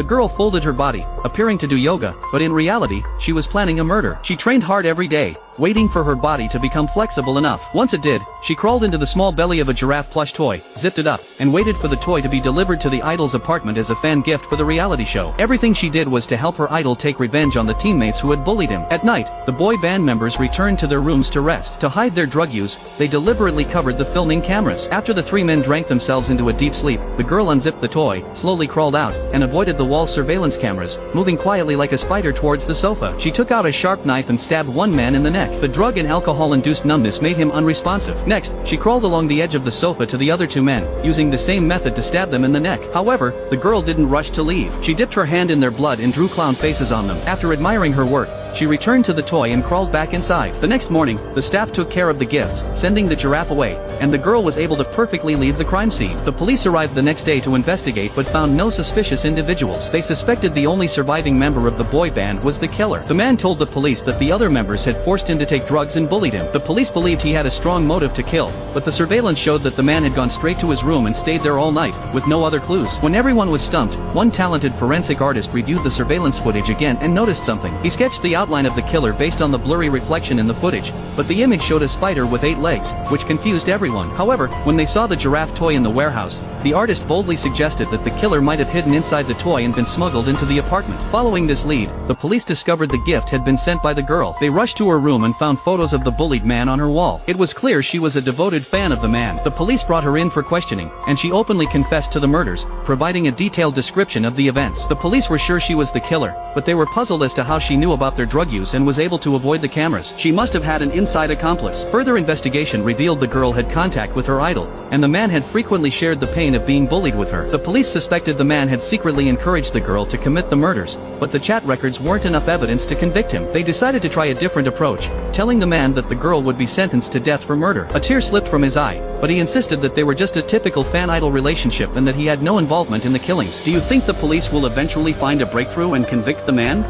The girl folded her body, appearing to do yoga, but in reality, she was planning a murder. She trained hard every day, waiting for her body to become flexible enough. Once it did, she crawled into the small belly of a giraffe plush toy, zipped it up, and waited for the toy to be delivered to the idol's apartment as a fan gift for the reality show. Everything she did was to help her idol take revenge on the teammates who had bullied him. At night, the boy band members returned to their rooms to rest. To hide their drug use, they deliberately covered the filming cameras. After the three men drank themselves into a deep sleep, the girl unzipped the toy, slowly crawled out, and avoided the wall surveillance cameras, moving quietly like a spider towards the sofa. She took out a sharp knife and stabbed one man in the neck. The drug and alcohol-induced numbness made him unresponsive. Next, she crawled along the edge of the sofa to the other two men, using the same method to stab them in the neck. However, the girl didn't rush to leave. She dipped her hand in their blood and drew clown faces on them. After admiring her work, she returned to the toy and crawled back inside. The next morning, the staff took care of the gifts, sending the giraffe away, and the girl was able to perfectly leave the crime scene. The police arrived the next day to investigate but found no suspicious individuals. They suspected the only surviving member of the boy band was the killer. The man told the police that the other members had forced him to take drugs and bullied him. The police believed he had a strong motive to kill, but the surveillance showed that the man had gone straight to his room and stayed there all night, with no other clues. When everyone was stumped, one talented forensic artist reviewed the surveillance footage again and noticed something. He sketched the outline of the killer based on the blurry reflection in the footage, but the image showed a spider with 8 legs, which confused everyone. However, when they saw the giraffe toy in the warehouse, the artist boldly suggested that the killer might have hidden inside the toy and been smuggled into the apartment. Following this lead, the police discovered the gift had been sent by the girl. They rushed to her room and found photos of the bullied man on her wall. It was clear she was a devoted fan of the man. The police brought her in for questioning, and she openly confessed to the murders, providing a detailed description of the events. The police were sure she was the killer, but they were puzzled as to how she knew about their drug use and was able to avoid the cameras. She must have had an inside accomplice. Further investigation revealed the girl had contact with her idol, and the man had frequently shared the pain of being bullied with her. The police suspected the man had secretly encouraged the girl to commit the murders, but the chat records weren't enough evidence to convict him. They decided to try a different approach, telling the man that the girl would be sentenced to death for murder. A tear slipped from his eye, but he insisted that they were just a typical fan-idol relationship and that he had no involvement in the killings. Do you think the police will eventually find a breakthrough and convict the man?